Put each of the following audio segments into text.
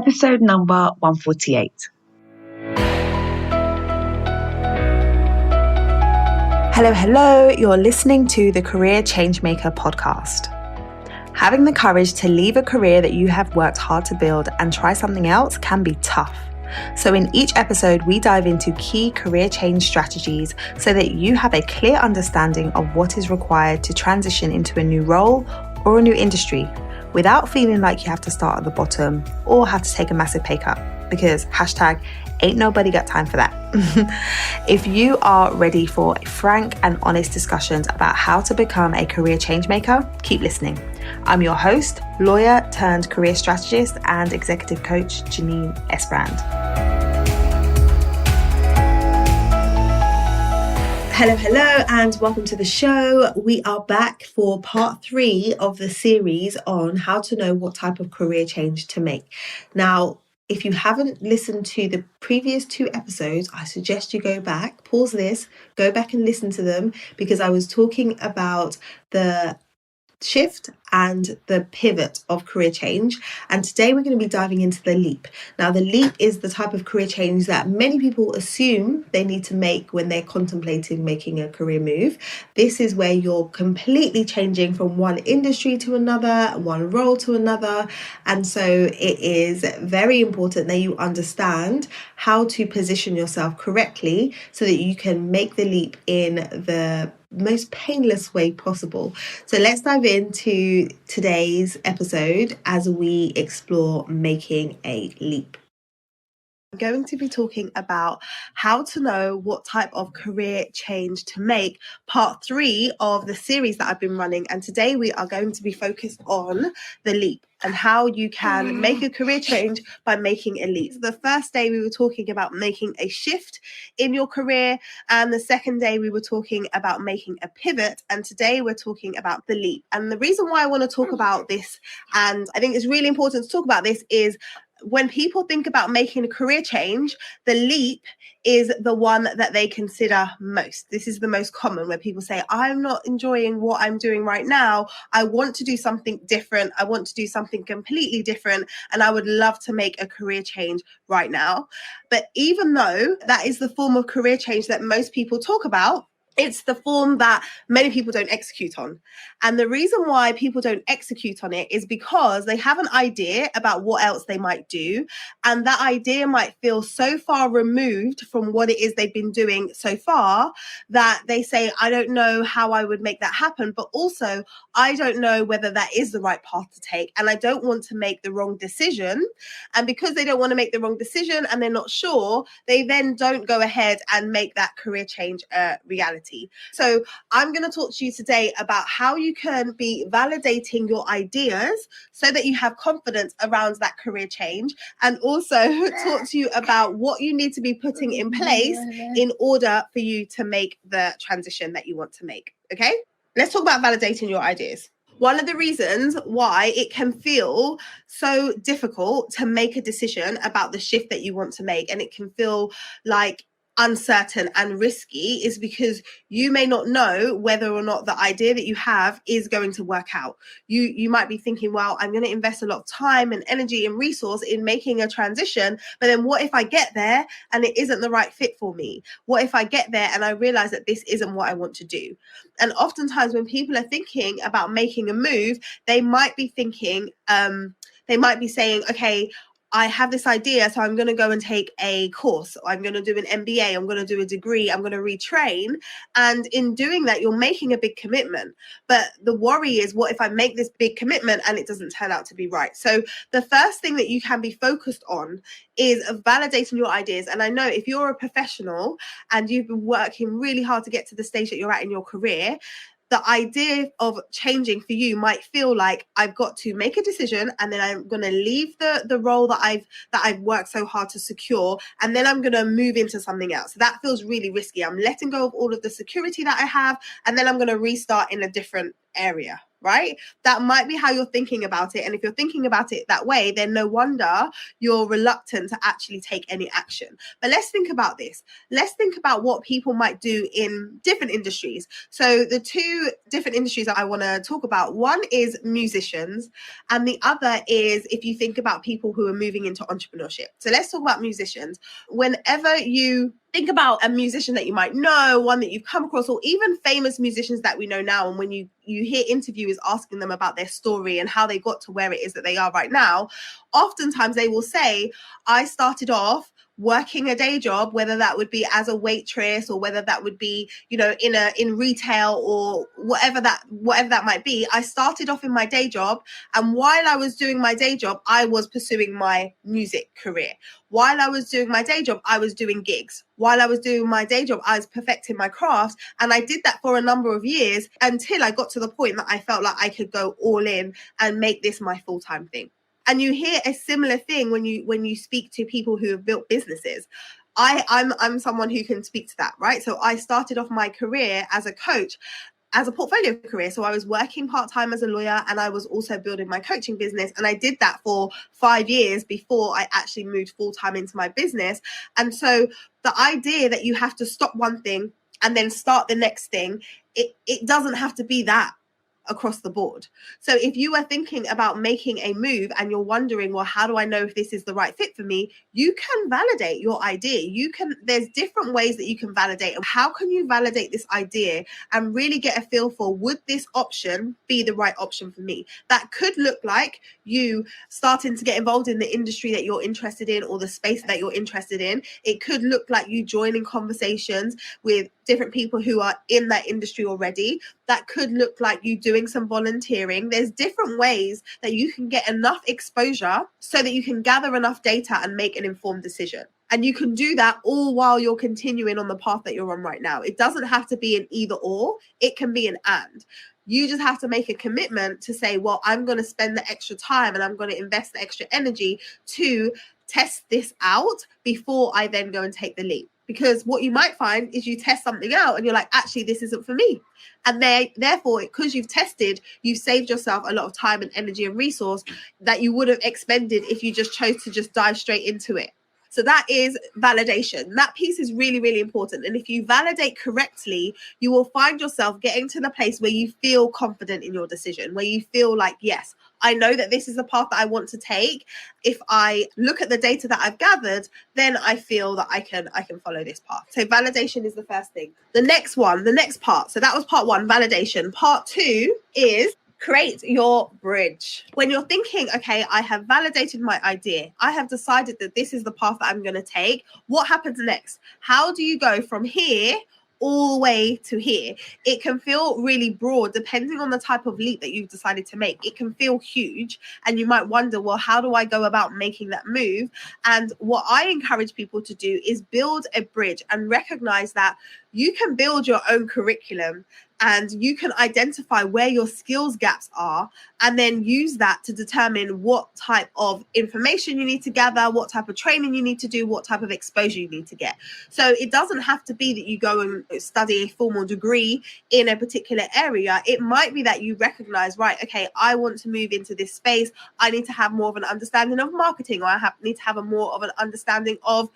episode number 148. Hello, you're listening to the Career Changemaker podcast. Having the courage to leave a career that you have worked hard to build and try something else can be tough. So in each episode, we dive into key career change strategies so that you have a clear understanding of what is required to transition into a new role or a new industry without feeling like you have to start at the bottom or have to take a massive pay cut, because ain't nobody got time for that. If you are ready for frank and honest discussions about how to become a career change maker, keep listening. I'm your host, lawyer turned career strategist and executive coach, Janine Esbrand. Hello, and welcome to the show. We are back for part 3 of the series on how to know what type of career change to make. Now, if you haven't listened to the previous 2 episodes, I suggest you go back, pause this, go back and listen to them, because I was talking about the shift and the pivot of career change. And today we're going to be diving into the leap. Now, the leap is the type of career change that many people assume they need to make when they're contemplating making a career move. This is where you're completely changing from one industry to another, one role to another. And so it is very important that you understand how to position yourself correctly so that you can make the leap in the most painless way possible. So let's dive into today's episode as we explore making a leap. I'm going to be talking about how to know what type of career change to make, part 3 of the series that I've been running. And today we are going to be focused on the leap and how you can make a career change by making a leap. The first day we were talking about making a shift in your career, and the second day we were talking about making a pivot, and today we're talking about the leap. And the reason why I want to talk about this, and I think it's really important to talk about this, is when people think about making a career change, the leap is the one that they consider most. This is the most common, where people say, I'm not enjoying what I'm doing right now. I want to do something different. I want to do something completely different. And I would love to make a career change right now. But even though that is the form of career change that most people talk about, it's the form that many people don't execute on. And the reason why people don't execute on it is because they have an idea about what else they might do. And that idea might feel so far removed from what it is they've been doing so far that they say, I don't know how I would make that happen. But also, I don't know whether that is the right path to take. And I don't want to make the wrong decision. And because they don't want to make the wrong decision and they're not sure, they then don't go ahead and make that career change a reality. So I'm going to talk to you today about how you can be validating your ideas so that you have confidence around that career change, and also talk to you about what you need to be putting in place in order for you to make the transition that you want to make. Okay, let's talk about validating your ideas. One of the reasons why it can feel so difficult to make a decision about the shift that you want to make, and it can feel like uncertain and risky, is because you may not know whether or not the idea that you have is going to work out. You might be thinking, well, I'm going to invest a lot of time and energy and resource in making a transition, but then what if I get there and it isn't the right fit for me? What if I get there and I realize that this isn't what I want to do? And oftentimes when people are thinking about making a move, they might be thinking, they might be saying, okay, I have this idea, so I'm going to go and take a course. I'm going to do an MBA. I'm going to do a degree. I'm going to retrain. And in doing that, you're making a big commitment. But the worry is, what if I make this big commitment and it doesn't turn out to be right? So the first thing that you can be focused on is validating your ideas. And I know if you're a professional and you've been working really hard to get to the stage that you're at in your career, the idea of changing for you might feel like I've got to make a decision, and then I'm going to leave the role that I've worked so hard to secure, and then I'm going to move into something else. So that feels really risky. I'm letting go of all of the security that I have, and then I'm going to restart in a different area, right? That might be how you're thinking about it. And if you're thinking about it that way, then no wonder you're reluctant to actually take any action. But let's think about this. Let's think about what people might do in different industries. So the two different industries that I want to talk about, one is musicians, and the other is if you think about people who are moving into entrepreneurship. So let's talk about musicians. Whenever you think about a musician that you might know, one that you've come across, or even famous musicians that we know now, and when you hear interviewers asking them about their story and how they got to where it is that they are right now, oftentimes they will say, I started off working a day job, whether that would be as a waitress or whether that would be, you know, in retail or whatever that might be. I started off in my day job, and while I was doing my day job, I was pursuing my music career. While I was doing my day job, I was doing gigs. While I was doing my day job, I was perfecting my craft. And I did that for a number of years until I got to the point that I felt like I could go all in and make this my full-time thing. And you hear a similar thing when you speak to people who have built businesses. I'm someone who can speak to that, right? So I started off my career as a coach, as a portfolio career. So I was working part-time as a lawyer, and I was also building my coaching business. And I did that for 5 years before I actually moved full-time into my business. And so the idea that you have to stop one thing and then start the next thing, it doesn't have to be that across the board. So if you are thinking about making a move and you're wondering, well, how do I know if this is the right fit for me? You can validate your idea. There's different ways that you can validate. How can you validate this idea and really get a feel for, would this option be the right option for me? That could look like you starting to get involved in the industry that you're interested in or the space that you're interested in. It could look like you joining conversations with different people who are in that industry already. That could look like you doing some volunteering. There's different ways that you can get enough exposure so that you can gather enough data and make an informed decision. And you can do that all while you're continuing on the path that you're on right now. It doesn't have to be an either or, it can be an and. You just have to make a commitment to say, well, I'm going to spend the extra time and I'm going to invest the extra energy to test this out before I then go and take the leap. Because what you might find is you test something out and you're like, actually, this isn't for me. And therefore, because you've tested, you've saved yourself a lot of time and energy and resource that you would have expended if you just chose to just dive straight into it. So that is validation. That piece is really, really important. And if you validate correctly, you will find yourself getting to the place where you feel confident in your decision, where you feel like, yes, I know that this is the path that I want to take. If I look at the data that I've gathered, then I feel that I can follow this path. So validation is the first thing. The next part. So that was part one, validation. Part two is create your bridge. When you're thinking, okay, I have validated my idea, I have decided that this is the path that I'm going to take, what happens next? How do you go from here all the way to here? It can feel really broad depending on the type of leap that you've decided to make. It can feel huge, and you might wonder, well, how do I go about making that move? And what I encourage people to do is build a bridge and recognize that you can build your own curriculum and you can identify where your skills gaps are and then use that to determine what type of information you need to gather, what type of training you need to do, what type of exposure you need to get. So it doesn't have to be that you go and study a formal degree in a particular area. It might be that you recognize, right, okay, I want to move into this space. I need to have more of an understanding of marketing, or I need to have more of an understanding of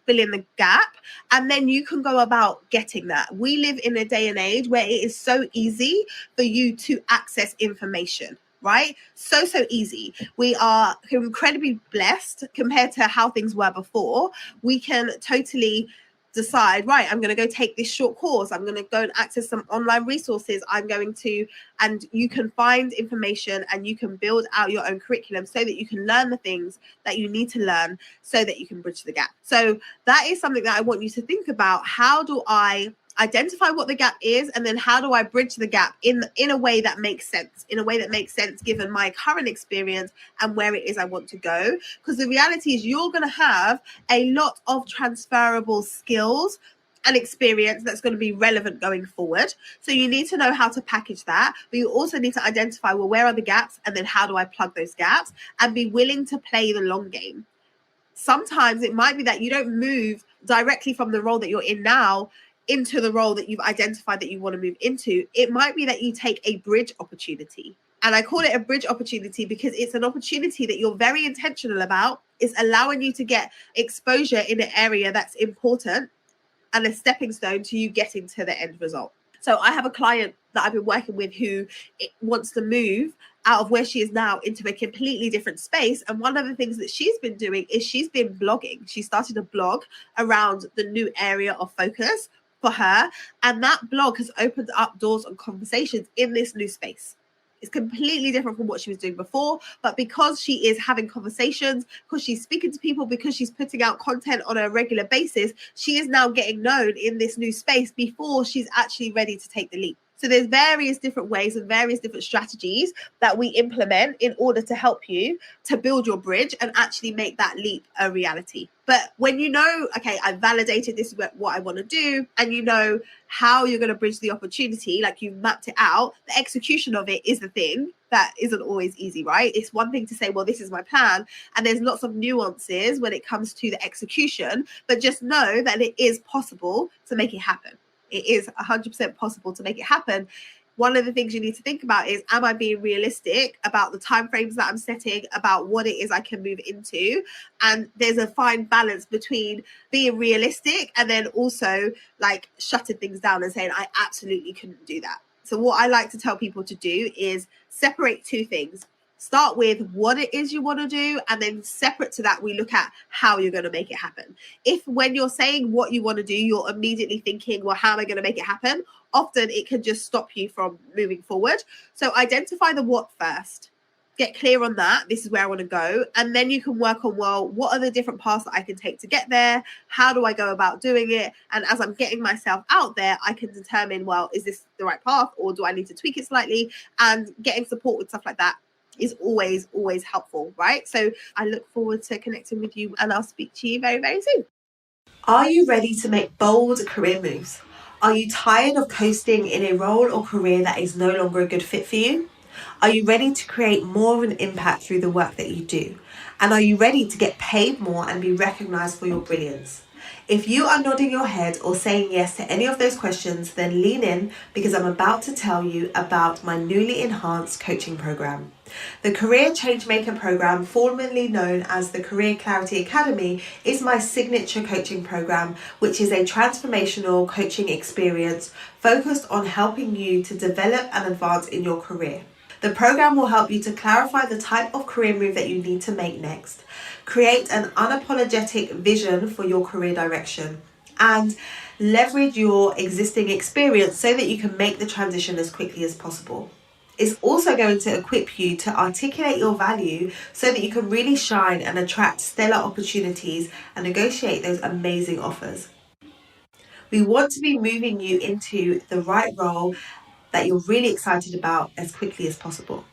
fill in the gap, and then you can go about getting that. We live in a day and age where it is so easy for you to access information, right? So easy. We are incredibly blessed compared to how things were before. We can totally decide, right, I'm going to go take this short course, I'm going to go and access some online resources, and you can find information and you can build out your own curriculum so that you can learn the things that you need to learn so that you can bridge the gap. So that is something that I want you to think about. How do I identify what the gap is, and then how do I bridge the gap in a way that makes sense given my current experience and where it is I want to go? Because the reality is you're going to have a lot of transferable skills and experience that's going to be relevant going forward. So you need to know how to package that, but you also need to identify, well, where are the gaps, and then how do I plug those gaps, and be willing to play the long game. Sometimes it might be that you don't move directly from the role that you're in now into the role that you've identified that you want to move into, it might be that you take a bridge opportunity. And I call it a bridge opportunity because it's an opportunity that you're very intentional about. It's allowing you to get exposure in an area that's important and a stepping stone to you getting to the end result. So I have a client that I've been working with who wants to move out of where she is now into a completely different space. And one of the things that she's been doing is she's been blogging. She started a blog around the new area of focus for her. And that blog has opened up doors and conversations in this new space. It's completely different from what she was doing before, but because she is having conversations, because she's speaking to people, because she's putting out content on a regular basis, she is now getting known in this new space before she's actually ready to take the leap. So there's various different ways and various different strategies that we implement in order to help you to build your bridge and actually make that leap a reality. But when you know, okay, I've validated this is what I want to do, and you know how you're going to bridge the opportunity, like you've mapped it out, the execution of it is the thing that isn't always easy, right? It's one thing to say, well, this is my plan, and there's lots of nuances when it comes to the execution, but just know that it is possible to make it happen. It is 100% possible to make it happen. One of the things you need to think about is, am I being realistic about the timeframes that I'm setting, about what it is I can move into? And there's a fine balance between being realistic and then also like shutting things down and saying, I absolutely couldn't do that. So what I like to tell people to do is separate two things. Start with what it is you want to do, and then separate to that, we look at how you're going to make it happen. If when you're saying what you want to do, you're immediately thinking, well, how am I going to make it happen? Often it can just stop you from moving forward. So identify the what first. Get clear on that. This is where I want to go. And then you can work on, well, what are the different paths that I can take to get there? How do I go about doing it? And as I'm getting myself out there, I can determine, well, is this the right path, or do I need to tweak it slightly? And getting support with stuff like that is always helpful, right? So I look forward to connecting with you, and I'll speak to you very, very soon. Are you ready to make bold career moves? Are you tired of coasting in a role or career that is no longer a good fit for you? Are you ready to create more of an impact through the work that you do? And are you ready to get paid more and be recognized for your brilliance? If you are nodding your head or saying yes to any of those questions, then lean in, because I'm about to tell you about my newly enhanced coaching program. The Career Changemaker program, formerly known as the Career Clarity Academy, is my signature coaching program, which is a transformational coaching experience focused on helping you to develop and advance in your career. The program will help you to clarify the type of career move that you need to make next, create an unapologetic vision for your career direction, and leverage your existing experience so that you can make the transition as quickly as possible. It's also going to equip you to articulate your value so that you can really shine and attract stellar opportunities and negotiate those amazing offers. We want to be moving you into the right role that you're really excited about as quickly as possible.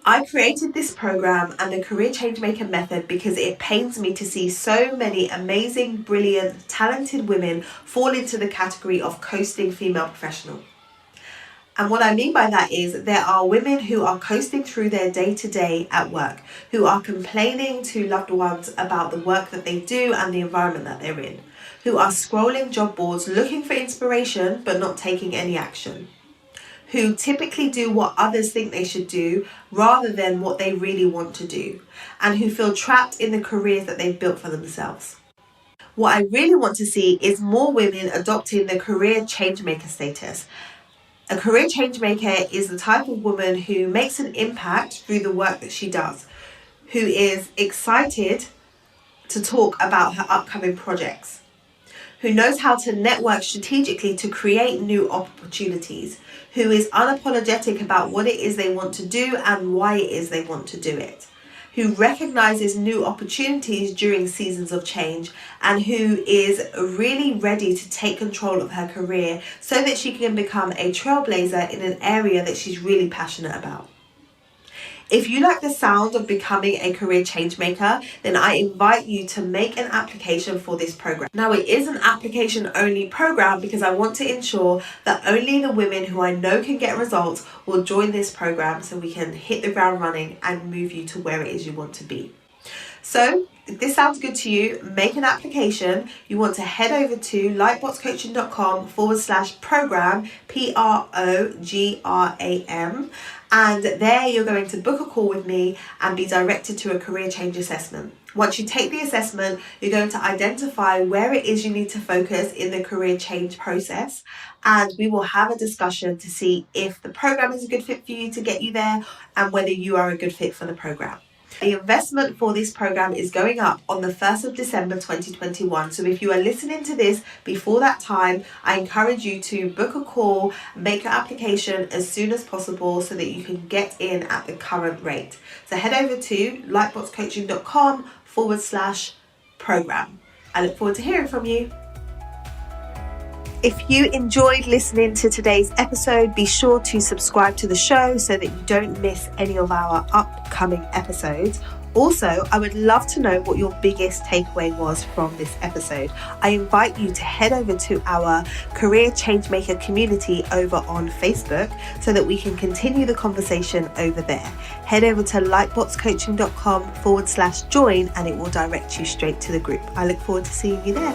I created this program and the Career Changemaker method because it pains me to see so many amazing, brilliant, talented women fall into the category of coasting female professional. And what I mean by that is there are women who are coasting through their day-to-day at work, who are complaining to loved ones about the work that they do and the environment that they're in, who are scrolling job boards looking for inspiration but not taking any action, who typically do what others think they should do rather than what they really want to do, and who feel trapped in the careers that they've built for themselves. What I really want to see is more women adopting the career changemaker status. A career changemaker is the type of woman who makes an impact through the work that she does, who is excited to talk about her upcoming projects, who knows how to network strategically to create new opportunities, who is unapologetic about what it is they want to do and why it is they want to do it, who recognizes new opportunities during seasons of change, and who is really ready to take control of her career so that she can become a trailblazer in an area that she's really passionate about. If you like the sound of becoming a career changemaker, then I invite you to make an application for this program. Now, it is an application only program because I want to ensure that only the women who I know can get results will join this program so we can hit the ground running and move you to where it is you want to be. So if this sounds good to you, make an application. You want to head over to lightboxcoaching.com/program, PROGRAM. And there you're going to book a call with me and be directed to a career change assessment. Once you take the assessment, you're going to identify where it is you need to focus in the career change process. And we will have a discussion to see if the program is a good fit for you to get you there and whether you are a good fit for the program. The investment for this program is going up on the 1st of December 2021. So if you are listening to this before that time, I encourage you to book a call, make your application as soon as possible so that you can get in at the current rate. So head over to lightboxcoaching.com/program. I look forward to hearing from you. If you enjoyed listening to today's episode, be sure to subscribe to the show so that you don't miss any of our upcoming episodes. Also, I would love to know what your biggest takeaway was from this episode. I invite you to head over to our Career Changemaker community over on Facebook so that we can continue the conversation over there. Head over to lightboxcoaching.com/join and it will direct you straight to the group. I look forward to seeing you there.